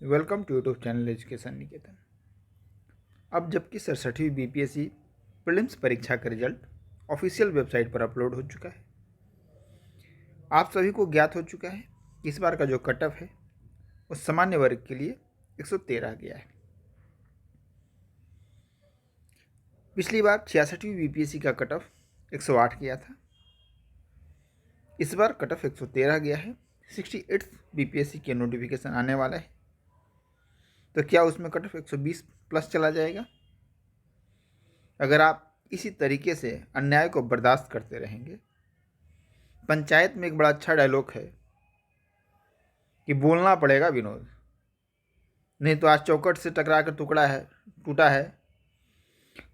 Welcome to YouTube channel education Niketan. अब जबकि 67वीं बीपीएससी प्रीलिम्स परीक्षा का रिजल्ट ऑफिशियल वेबसाइट पर अपलोड हो चुका है, आप सभी को ज्ञात हो चुका है कि इस बार का जो कट ऑफ है वो सामान्य वर्ग के लिए 113 गया है। पिछली बार 66वीं बीपीएससी का कट ऑफ 108 गया था, इस बार कट ऑफ 113 गया है। 68th बीपीएससी के नोटिफिकेशन आने वाला है, तो क्या उसमें कट ऑफ 120 प्लस चला जाएगा? अगर आप इसी तरीके से अन्याय को बर्दाश्त करते रहेंगे, पंचायत में एक बड़ा अच्छा डायलॉग है कि बोलना पड़ेगा विनोद, नहीं तो आज चौखट से टकरा कर टूटा है,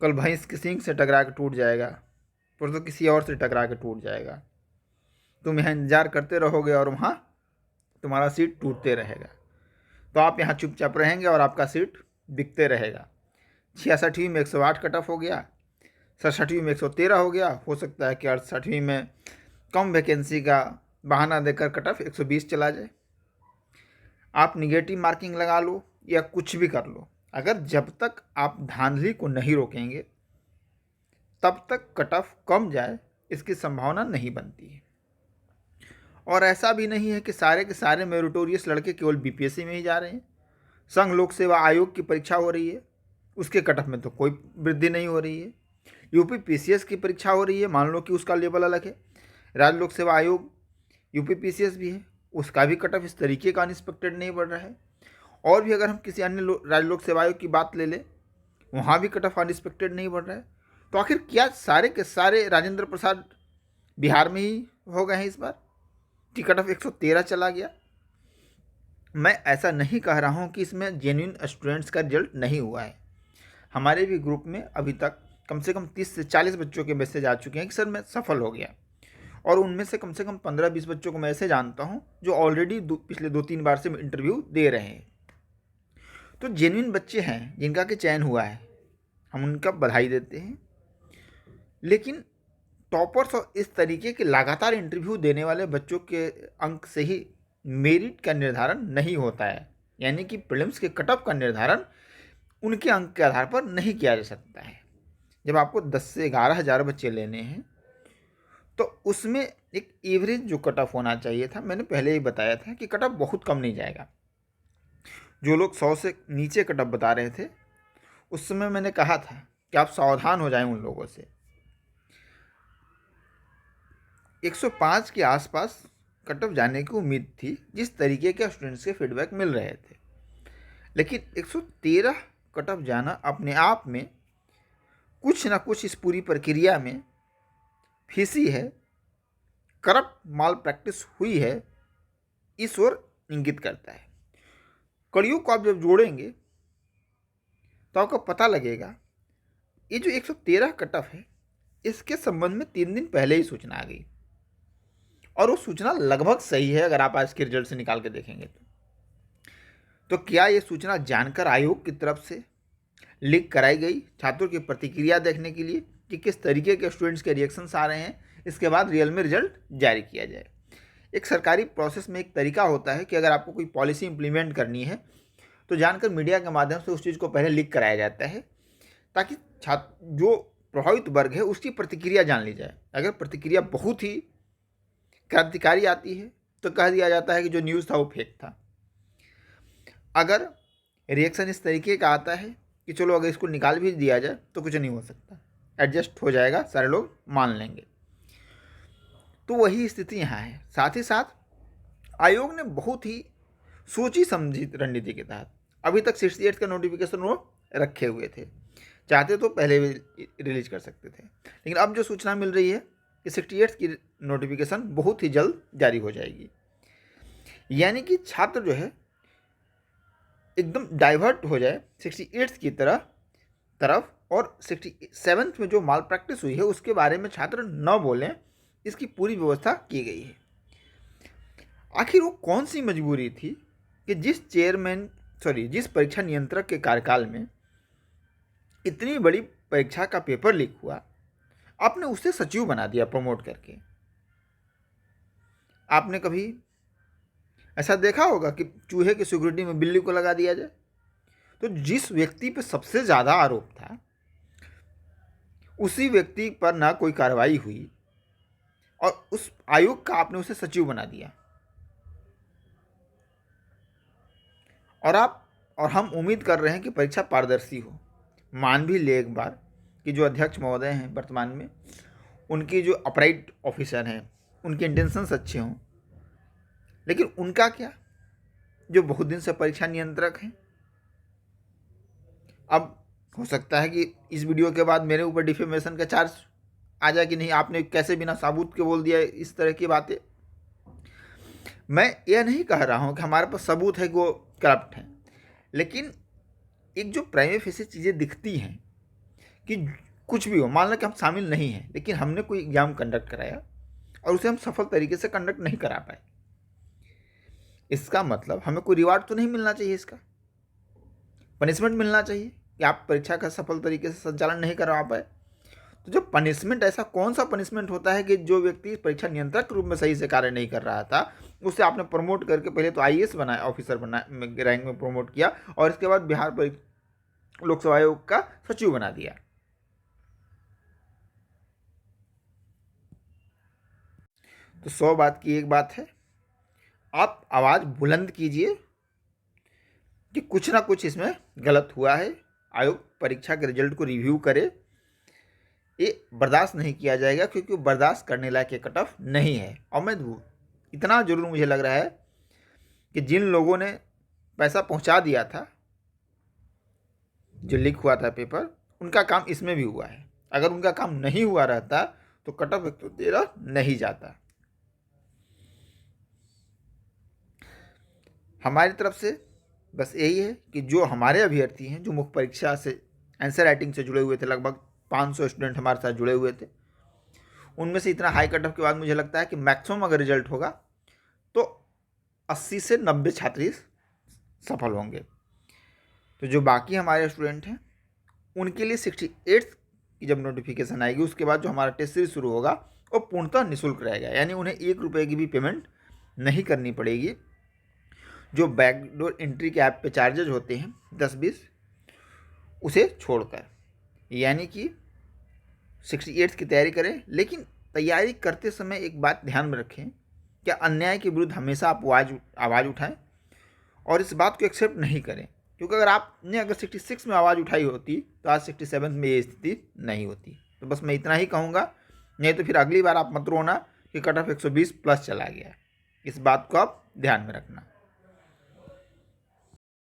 कल भैंस के सींग से टकरा कर टूट जाएगा, परसों किसी और से टकरा कर टूट जाएगा। तुम यहाँ इंतजार करते रहोगे और वहाँ तुम्हारा सीट टूटते रहेगा, तो आप यहाँ चुपचाप रहेंगे और आपका सीट बिकते रहेगा। 66वीं में 108 कट ऑफ हो गया, 67वीं में 113 हो गया। हो सकता है कि 68वीं में कम वैकेंसी का बहाना देकर कट ऑफ 120 चला जाए। आप निगेटिव मार्किंग लगा लो या कुछ भी कर लो, अगर जब तक आप धांधली को नहीं रोकेंगे तब तक कट ऑफ कम जाए इसकी संभावना नहीं बनती है। और ऐसा भी नहीं है कि सारे के सारे मेरिटोरियस लड़के केवल बीपीएससी में ही जा रहे हैं। संघ लोक सेवा आयोग की परीक्षा हो रही है, उसके कट ऑफ में तो कोई वृद्धि नहीं हो रही है। यूपी पीसीएस की परीक्षा हो रही है, मान लो कि उसका लेवल अलग है। राज्य लोक सेवा आयोग यूपी पीसीएस भी है, उसका भी कट ऑफ इस तरीके का अनएक्सपेक्टेड नहीं बढ़ रहा है। और भी अगर हम किसी अन्य राज्य लोक सेवा आयोग की बात ले लें, वहाँ भी कट ऑफ अनएक्सपेक्टेड नहीं बढ़ रहा है। तो आखिर क्या सारे के सारे राजेंद्र प्रसाद बिहार में ही हो गए हैं इस बार कि कट ऑफ 113 चला गया? मैं ऐसा नहीं कह रहा हूँ कि इसमें जेन्युइन स्टूडेंट्स का रिजल्ट नहीं हुआ है। हमारे भी ग्रुप में अभी तक कम से कम 30 से 40 बच्चों के मैसेज आ चुके हैं कि सर मैं सफल हो गया, और उनमें से कम 15-20 बच्चों को मैं ऐसे जानता हूँ जो ऑलरेडी पिछले 2-3 बार से इंटरव्यू दे रहे हैं। तो जेन्युइन बच्चे हैं जिनका कि चयन हुआ है, हम उनका बधाई देते हैं। लेकिन टॉपर्स और इस तरीके के लगातार इंटरव्यू देने वाले बच्चों के अंक से ही मेरिट का निर्धारण नहीं होता है, यानी कि प्रीलिम्स के कट ऑफ का निर्धारण उनके अंक के आधार पर नहीं किया जा सकता है। जब आपको 10 से 11 हज़ार बच्चे लेने हैं तो उसमें एक एवरेज जो कट ऑफ होना चाहिए था, मैंने पहले ही बताया था कि कट ऑफ बहुत कम नहीं जाएगा। जो लोग 100 से नीचे कट ऑफ बता रहे थे उस समय मैंने कहा था कि आप सावधान हो जाएं उन लोगों से। 105 के आसपास कट ऑफ जाने की उम्मीद थी जिस तरीके के स्टूडेंट्स के फीडबैक मिल रहे थे, लेकिन 113 कट ऑफ जाना अपने आप में कुछ ना कुछ इस पूरी प्रक्रिया में फीसी है, करप्ट माल प्रैक्टिस हुई है, इस ओर इंगित करता है। कड़ियों को आप जब जोड़ेंगे तो आपको पता लगेगा ये जो 113 कट ऑफ है इसके संबंध में 3 दिन पहले ही सूचना आ गई, और वो सूचना लगभग सही है अगर आप आज के रिजल्ट से निकाल के देखेंगे तो क्या ये सूचना जानकर आयोग की तरफ से लीक कराई गई छात्रों की प्रतिक्रिया देखने के लिए कि किस तरीके के स्टूडेंट्स के रिएक्शंस आ रहे हैं, इसके बाद रियल में रिजल्ट जारी किया जाए? एक सरकारी प्रोसेस में एक तरीका होता है कि अगर आपको कोई पॉलिसी इंप्लीमेंट करनी है तो जानकर मीडिया के माध्यम से उस चीज़ को पहले लीक कराया जाता है, ताकि छात्र जो प्रभावित वर्ग है उसकी प्रतिक्रिया जान ली जाए। अगर प्रतिक्रिया बहुत ही क्रांतिकारी आती है तो कह दिया जाता है कि जो न्यूज़ था वो फेक था। अगर रिएक्शन इस तरीके का आता है कि चलो अगर इसको निकाल भी दिया जाए तो कुछ नहीं हो सकता, एडजस्ट हो जाएगा, सारे लोग मान लेंगे, तो वही स्थिति यहाँ है। साथ ही साथ आयोग ने बहुत ही सोची समझी रणनीति के तहत अभी तक 68 का नोटिफिकेशन वो रखे हुए थे, चाहते तो पहले भी रिलीज कर सकते थे, लेकिन अब जो सूचना मिल रही है कि 68 की नोटिफिकेशन बहुत ही जल्द जारी हो जाएगी। यानी कि छात्र जो है एकदम डाइवर्ट हो जाए 68 की तरफ, और 67 में जो माल प्रैक्टिस हुई है उसके बारे में छात्र न बोलें, इसकी पूरी व्यवस्था की गई है। आखिर वो कौन सी मजबूरी थी कि जिस परीक्षा नियंत्रक के कार्यकाल में इतनी बड़ी परीक्षा का पेपर लीक हुआ, आपने उसे सचिव बना दिया प्रमोट करके। आपने कभी ऐसा देखा होगा कि चूहे की सिक्योरिटी में बिल्ली को लगा दिया जाए। तो जिस व्यक्ति पर सबसे ज़्यादा आरोप था उसी व्यक्ति पर ना कोई कार्रवाई हुई और उस आयोग का आपने उसे सचिव बना दिया। और हम उम्मीद कर रहे हैं कि परीक्षा पारदर्शी हो। मान भी ले एक बार कि जो अध्यक्ष महोदय हैं वर्तमान में, उनकी जो अपराइट ऑफिसर हैं, उनके इंटेंशंस अच्छे हों, लेकिन उनका क्या, जो बहुत दिन से परीक्षा नियंत्रक हैं। अब हो सकता है कि इस वीडियो के बाद मेरे ऊपर डिफेमेशन का चार्ज आ जाए कि नहीं, आपने कैसे बिना सबूत के बोल दिया इस तरह की बातें। मैं यह नहीं कह रहा हूं कि हमारे पास सबूत है कि वो करप्ट हैं, लेकिन एक जो प्राइमा फेसी चीज़ें दिखती हैं कि कुछ भी हो, मान लो कि हम शामिल नहीं हैं, लेकिन हमने कोई एग्जाम कंडक्ट कराया और उसे हम सफल तरीके से कंडक्ट नहीं करा पाए, इसका मतलब हमें कोई रिवार्ड तो नहीं मिलना चाहिए, इसका पनिशमेंट मिलना चाहिए कि आप परीक्षा का सफल तरीके से संचालन नहीं करवा पाए। तो जो पनिशमेंट, ऐसा कौन सा पनिशमेंट होता है कि जो व्यक्ति परीक्षा नियंत्रक के रूप में सही से कार्य नहीं कर रहा था उसे आपने प्रमोट करके पहले तो आईएएस बनाया, ऑफिसर बनाया, रैंक में प्रमोट किया और इसके बाद बिहार लोकसेवा आयोग का सचिव बना दिया। तो 100 बात की एक बात है, आप आवाज़ बुलंद कीजिए कि कुछ ना कुछ इसमें गलत हुआ है। आयोग परीक्षा के रिजल्ट को रिव्यू करे, ये बर्दाश्त नहीं किया जाएगा क्योंकि वो बर्दाश्त करने लायक ये कट ऑफ नहीं है। और मैं इतना जरूर मुझे लग रहा है कि जिन लोगों ने पैसा पहुंचा दिया था, जो लीक हुआ था पेपर, उनका काम इसमें भी हुआ है। अगर उनका काम नहीं हुआ रहता तो कट ऑफ 113 नहीं जाता। हमारी तरफ से बस यही है कि जो हमारे अभ्यर्थी हैं, जो मुख्य परीक्षा से आंसर राइटिंग से जुड़े हुए थे, लगभग 500 स्टूडेंट हमारे साथ जुड़े हुए थे, उनमें से इतना हाई कट ऑफ के बाद मुझे लगता है कि मैक्सिमम अगर रिजल्ट होगा तो 80 से 90 छात्र सफल होंगे। तो जो बाकी हमारे स्टूडेंट हैं उनके लिए 68 की जब नोटिफिकेशन आएगी उसके बाद जो हमारा टेस्ट सीरीज शुरू होगा वो पूर्णतः निःशुल्क रहेगा, यानी उन्हें 1 रुपये की भी पेमेंट नहीं करनी पड़ेगी। जो बैकडोर एंट्री के ऐप पे चार्जेज होते हैं 10-20 उसे छोड़कर, यानी कि 68 की तैयारी करें। लेकिन तैयारी करते समय एक बात ध्यान में रखें कि अन्याय के विरुद्ध हमेशा आप आवाज़ उठाएं और इस बात को एक्सेप्ट नहीं करें, क्योंकि अगर 66 में आवाज़ उठाई होती तो आज 67 में ये स्थिति नहीं होती। तो बस मैं इतना ही कहूँगा, नहीं तो फिर अगली बार आप मत रोना कि कट ऑफ 120 प्लस चला गया। इस बात को आप ध्यान में रखना।